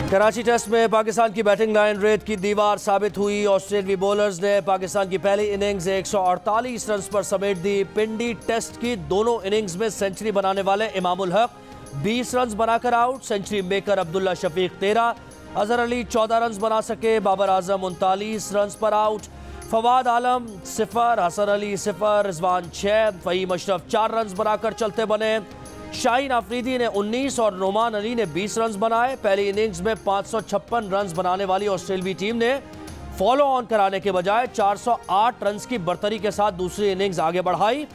Karachi test में पाकिस्तान की batting line रेत की दीवार साबित हुई। ऑस्ट्रेलियाई बॉलर्स ने पाकिस्तान की पहली इनिंग्स 148 रन पर समेट दी। पिंडी टेस्ट की दोनों इनिंग्स में सेंचुरी बनाने वाले इमामुल हक 20 रन बनाकर out. Century maker Abdullah Shafiq 13, Azhar Ali 14 run बना सके। बाबर आजम 39 रन पर आउट। फवाद आलम 0, हसन अली 0, रिजवान 6, फहीम अशरफ 4 रन बनाकर चलते बने। शाहीन आफरीदी ने 19 और नोमान अली ने 20 रन बनाए। पहली इनिंग्स में 556 रन बनाने वाली ऑस्ट्रेलियाई टीम ने फॉलो ऑन कराने के बजाय 408 रन की बर्तरी के साथ दूसरी इनिंग्स आगे बढ़ाई।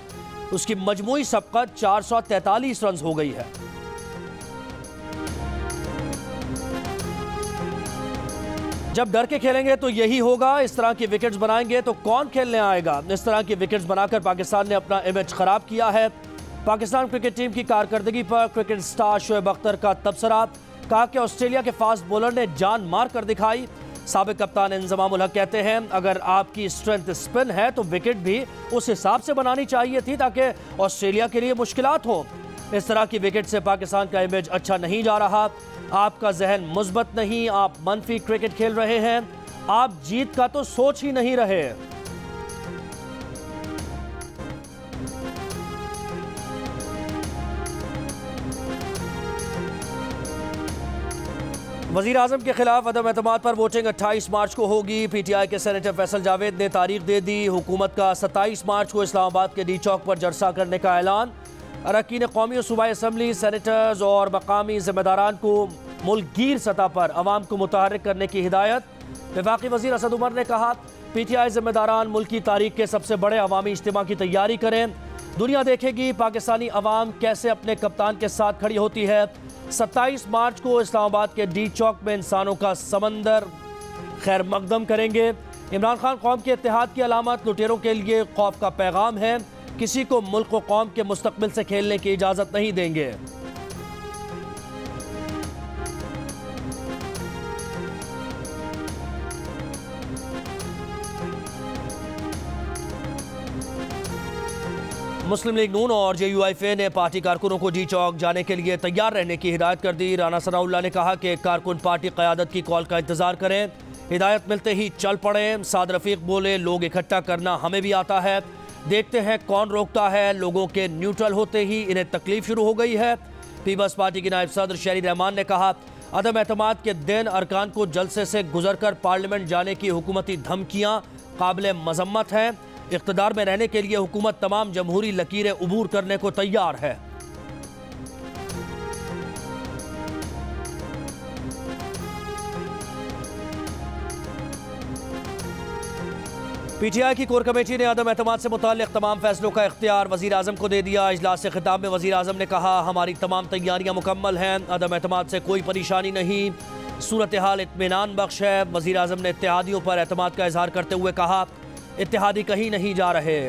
उसकी मजमूई सबकत 443 रन हो गई है। जब डर के खेलेंगे तो यही होगा। इस तरह की विकेट्स बनाएंगे तो कौन खेलने आएगा। इस तरह की विकेट्स बनाकर पाकिस्तान ने अपना इमेज खराब किया है। पाकिस्तान क्रिकेट टीम की कारकर्दगी पर क्रिकेट स्टार शोएब अख्तर का तबसरा। कहा कि ऑस्ट्रेलिया के फास्ट बॉलर ने जान मार कर दिखाई। साबिक कप्तान इंजमामुल हक कहते हैं, अगर आपकी स्ट्रेंथ स्पिन है तो विकेट भी उस हिसाब से बनानी चाहिए थी ताकि ऑस्ट्रेलिया के लिए मुश्किलात हो। इस तरह की विकेट से पाकिस्तान का इमेज अच्छा नहीं जा रहा। आपका जहन मुस्बत नहीं, आप मनफी क्रिकेट खेल रहे हैं। आप जीत का तो सोच ही नहीं रहे। वज़ीर आज़म के खिलाफ अदम एतमाद पर वोटिंग 28 मार्च को होगी। पीटीआई के सेनेटर फैसल जावेद ने तारीख दे दी। हुकूमत का 27 मार्च को इस्लामाबाद के डी चौक पर जलसा करने का ऐलान। अरकान कौमी और सूबाई असम्बली, सेनेटर्स और मकामी ज़िम्मेदारान को मुल्कगीर सतह पर अवाम को मुतहर्रिक करने की हिदायत। वफाकी वज़ीर असद उमर ने कहा, पीटीआई ज़िम्मेदारान मुल्क की तारीख के सबसे बड़े अवामी इज्तिमा की तैयारी करें। दुनिया देखेगी पाकिस्तानी अवाम कैसे अपने कप्तान के साथ खड़ी होती है। 27 मार्च को इस्लामाबाद के डी चौक में इंसानों का समंदर खैर मकदम करेंगे। इमरान खान कौम के इत्तेहाद की अलामत, लुटेरों के लिए खौफ का पैगाम है। किसी को मुल्क व कौम के मुस्तकबिल से खेलने की इजाज़त नहीं देंगे। मुस्लिम लीग नून और JUIFA ने पार्टी कारकुनों को डी चौक जाने के लिए तैयार रहने की हिदायत कर दी। राना सनाउल्लाह ने कहा कि कारकुन पार्टी क़यादत की कॉल का इंतज़ार करें, हिदायत मिलते ही चल पड़े। साद रफीक बोले, लोग इकट्ठा करना हमें भी आता है, देखते हैं कौन रोकता है। लोगों के न्यूट्रल होते ही इन्हें तकलीफ शुरू हो गई है। पीपल्स पार्टी की नायब सदर शहरी रहमान ने कहा, अदम एतमाद के दिन अरकान को जलसे से गुजर कर पार्लियामेंट जाने की हुकूमती धमकियाँ काबिल मजम्मत हैं। इक़्तिदार में रहने के लिए हुकूमत तमाम जमहूरी लकीरें उबूर करने को तैयार है। पीटीआई की कोर कमेटी ने अदम एतमाद से मुताल्लिक़ तमाम फैसलों का इख्तियार वज़ीर आज़म को दे दिया। इजलास से खिताब में वज़ीर आज़म ने कहा, हमारी तमाम तैयारियां मुकम्मल हैं, अदम एतमाद से कोई परेशानी नहीं, सूरत हाल इत्मीनान बख्श है। वज़ीर आज़म ने इत्तेहादियों पर एतमाद का इजहार करते हुए कहा, इत्तेहादी कहीं नहीं जा रहे।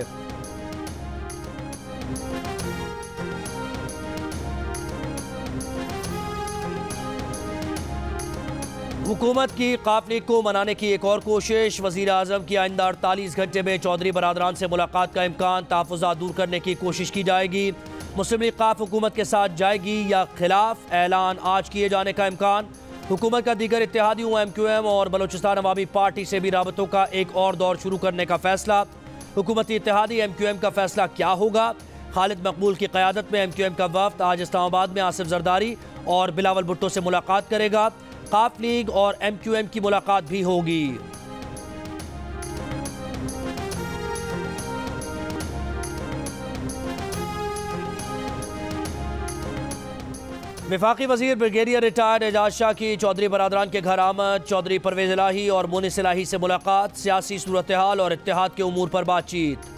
हुकूमत की काफिले को मनाने की एक और कोशिश। वज़ीर आज़म की आइंदा 48 घंटे में चौधरी बरादरान से मुलाकात का इम्कान, तहफ़्फ़ुज़ात दूर करने की कोशिश की जाएगी। मुस्लिम लीग काफ हुकूमत के साथ जाएगी या खिलाफ, ऐलान आज किए जाने का इम्कान। हुकूमत का दीगर इत्तेहादियों MQM और बलोचिस्तान अवामी पार्टी से भी राबतों का एक और दौर शुरू करने का फैसला। हुकूमती इत्तेहादी MQM का फैसला क्या होगा। खालिद मकबूल की क़यादत में MQM का वफ़द आज इस्लामाबाद में आसिफ जरदारी और बिलावल भुट्टो से मुलाकात करेगा। काफ लीग और MQM की मुलाकात भी होगी। वफाकी वज़ीर ब्रिगेडियर रिटायर्ड एजाज शाह की चौधरी बरादरान के घर आमद। चौधरी परवेज़ इलाही और मोनिस इलाही से मुलाकात, सियासी सूरत हाल और इत्तेहाद के उमूर पर बातचीत।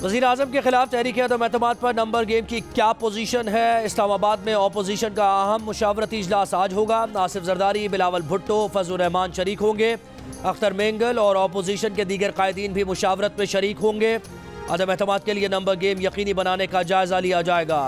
वज़ीर आज़म के खिलाफ तहरीक अदम एतमाद पर नंबर गेम की क्या पोजीशन है। इस्लामाबाद में अपोजिशन का अहम मुशावरती इजलास आज होगा। आसिफ जरदारी, बिलावल भुट्टो, फजल रहमान शरीक होंगे। अख्तर मेंगल और अपोजिशन के दीगर कायदीन भी मुशावरत में शरीक होंगे। अदम एतमाद के लिए नंबर गेम यकीनी बनाने का जायजा लिया जाएगा।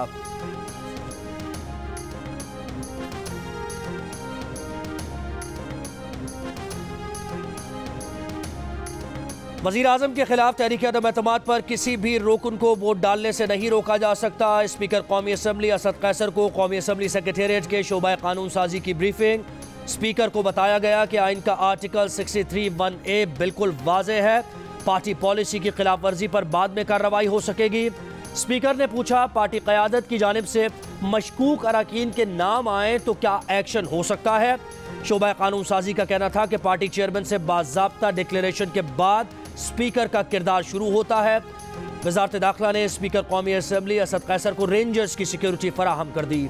वज़ीर आज़म के खिलाफ तहरीक अदम एतमाद पर किसी भी रुकन को वोट डालने से नहीं रोका जा सकता। स्पीकर कौमी असम्बली असद कैसर को कौमी असम्बली सेक्रेटेरिएट के शोबा कानून साजी की ब्रीफिंग। स्पीकर को बताया गया कि आइन का आर्टिकल 63(1)A बिल्कुल वाज़े है, पार्टी पॉलिसी की खिलाफ वर्जी पर बाद में कार्रवाई हो सकेगी। स्पीकर ने पूछा, पार्टी क़यादत की जानिब से मशकूक अरकान के नाम आए तो क्या एक्शन हो सकता है। शोबा कानून साजी का कहना था कि पार्टी चेयरमैन से बाज़ाब्ता डिक्लेरेशन के बाद स्पीकर का किरदार शुरू होता है। वज़ारत दाखिला ने स्पीकर कौमी असम्बली असद कैसर को रेंजर्स की सिक्योरिटी फराहम कर दी।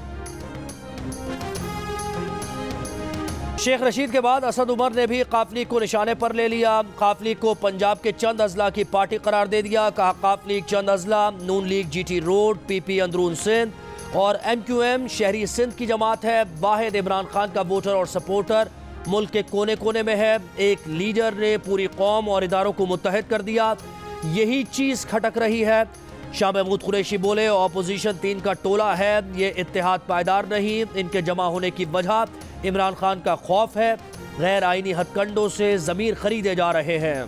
शेख रशीद के बाद असद उमर ने भी काफ लीग को निशाने पर ले लिया। काफ लीग को पंजाब के चंद अजला की पार्टी करार दे दिया। कहा, काफ लीग चंद अजला, नून लीग GT रोड, PP अंदरून सिंध और MQM शहरी सिंध की जमात है। वाहिद इमरान खान का वोटर और सपोर्टर मुल्क के कोने कोने में है। एक लीडर ने पूरी कौम और इदारों को मुत्तहद कर दिया, यही चीज़ खटक रही है। शाह महमूद कुरैशी बोले, ऑपोजिशन 3 का टोला है, ये इत्तेहाद पायदार नहीं। इनके जमा होने की वजह इमरान खान का खौफ है। गैर आइनी हथकंडों से ज़मीर खरीदे जा रहे हैं।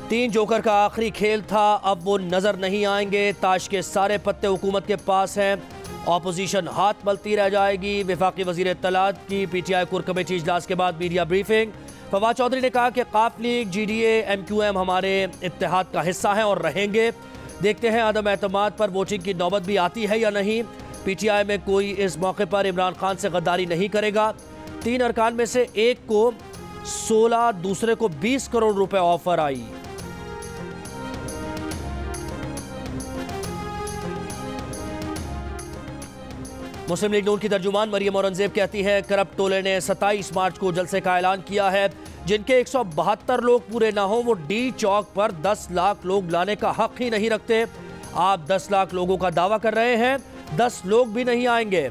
तीन जोकर का आखिरी खेल था, अब वो नजर नहीं आएंगे। ताश के सारे पत्ते हुकूमत के पास हैं, ऑपोजिशन हाथ मलती रह जाएगी। वफाकी वजीर इत्तलात की PTI कोर कमेटी इजलास के बाद मीडिया ब्रीफिंग। फवाद चौधरी ने कहा कि काफ लीग, GDA, MQM हमारे इत्तेहाद का हिस्सा हैं और रहेंगे। देखते हैं अदम एतमाद पर वोटिंग की नौबत भी आती है या नहीं। PTI में कोई इस मौके पर इमरान खान से गद्दारी नहीं करेगा। 3 अरकान में से एक को 16, दूसरे को 20 करोड़ रुपए ऑफर आई। मुस्लिम लीग नून की तर्जुमान मरियम औरंगजेब कहती है, करप्ट टोले ने 27 मार्च को जलसे का ऐलान किया है। जिनके 172 लोग पूरे ना हो वो D चौक पर 10 लाख लोग लाने का हक ही नहीं रखते। आप 10 लाख लोगों का दावा कर रहे हैं, 10 लोग भी नहीं आएंगे।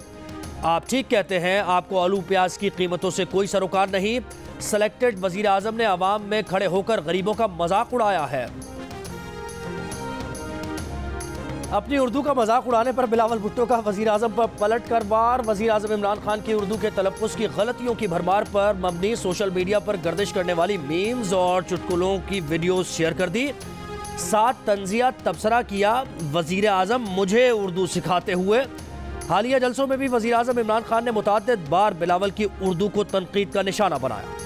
आप ठीक कहते हैं, आपको आलू प्याज की कीमतों से कोई सरोकार नहीं। सेलेक्टेड वजीर आजम ने अवाम में खड़े होकर गरीबों का मजाक उड़ाया है। अपनी उर्दू का मजाक उड़ाने पर बिलावल भुट्टो का वजीर आजम पर पलट कर वार। वजीर आजम इमरान खान की उर्दू के तलफ़्फ़ुज़ की गलतियों की भरमार पर मबनी सोशल मीडिया पर गर्दिश करने वाली मीम्स और चुटकुलों की वीडियोस शेयर कर दी। 7 तंजिया तबसरा किया, वजीर आजम मुझे उर्दू सिखाते हुए। हालिया जलसों में भी वजीर आजम इमरान खान ने मुतअद्दिद बार बिलावल की उर्दू को तनकीद का निशाना बनाया।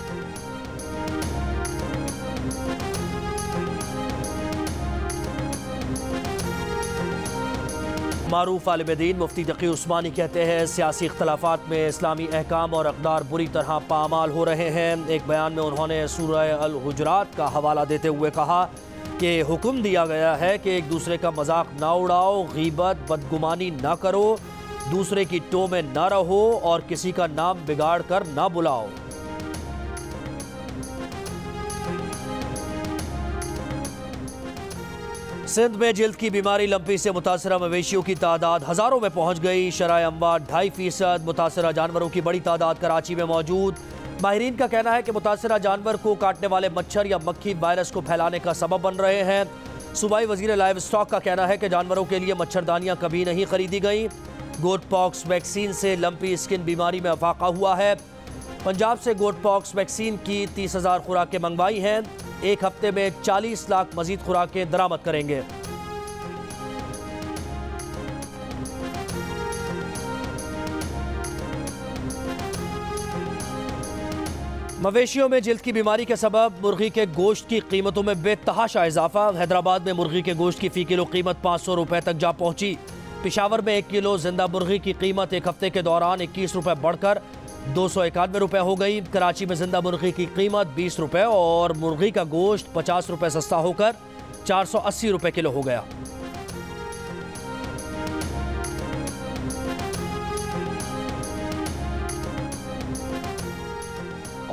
मारूफ आलिम दीन मुफ्ती तकी उस्मानी कहते हैं, सियासी इख्तलाफात में इस्लामी अहकाम और अक़दार बुरी तरह पामाल हो रहे हैं। एक बयान में उन्होंने सूरह अल हुजरात का हवाला देते हुए कहा कि हुक्म दिया गया है कि एक दूसरे का मजाक ना उड़ाओ, गीबत बदगुमानी ना करो, दूसरे की टो में ना रहो और किसी का नाम बिगाड़ कर ना बुलाओ। सिंध में जिल्द की बीमारी लंपी से मुतासरा मवेशियों की तादाद हज़ारों में पहुंच गई। शराय अमवात 2.5%। मुतासरा जानवरों की बड़ी तादाद कराची में मौजूद। माहिरीन का कहना है कि मुतासरा जानवर को काटने वाले मच्छर या मक्खी वायरस को फैलाने का सबब बन रहे हैं। सूबाई वजीर लाइव स्टॉक का कहना है कि जानवरों के लिए मच्छरदानियाँ कभी नहीं खरीदी गई। गोट पॉक्स वैक्सीन से लंपी स्किन बीमारी में अफाका हुआ है। पंजाब से गोट पॉक्स वैक्सीन की 30,000 खुराकें मंगवाई हैं। एक हफ्ते में 40 लाख मजीद खुराकें दरामद करेंगे। मवेशियों में जिल्द की बीमारी के सबब मुर्गी के गोश्त की कीमतों में बेतहाशा इजाफा। हैदराबाद में मुर्गी के गोश्त की फ़ी किलो कीमत 500 रुपए तक जा पहुंची। पेशावर में 1 किलो जिंदा मुर्गी की कीमत एक हफ्ते के दौरान 21 रुपए बढ़कर 291 रुपए हो गई। कराची में जिंदा मुर्गी की कीमत 20 रुपए और मुर्गी का गोश्त 50 रुपए सस्ता होकर 480 रुपए किलो हो गया।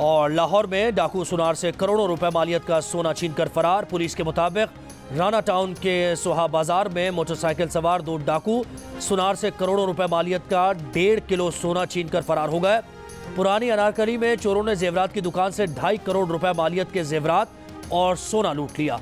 और लाहौर में डाकू सुनार से करोड़ों रुपए मालियत का सोना छीनकर फरार। पुलिस के मुताबिक राना टाउन के सोहा बाजार में मोटरसाइकिल सवार 2 डाकू सुनार से करोड़ों रुपए मालियत का 1.5 किलो सोना छीनकर फरार हो गए। पुरानी अनारकली में चोरों ने जेवरात की दुकान से 2.5 करोड़ रुपए मालियत के जेवरात और सोना लूट लिया।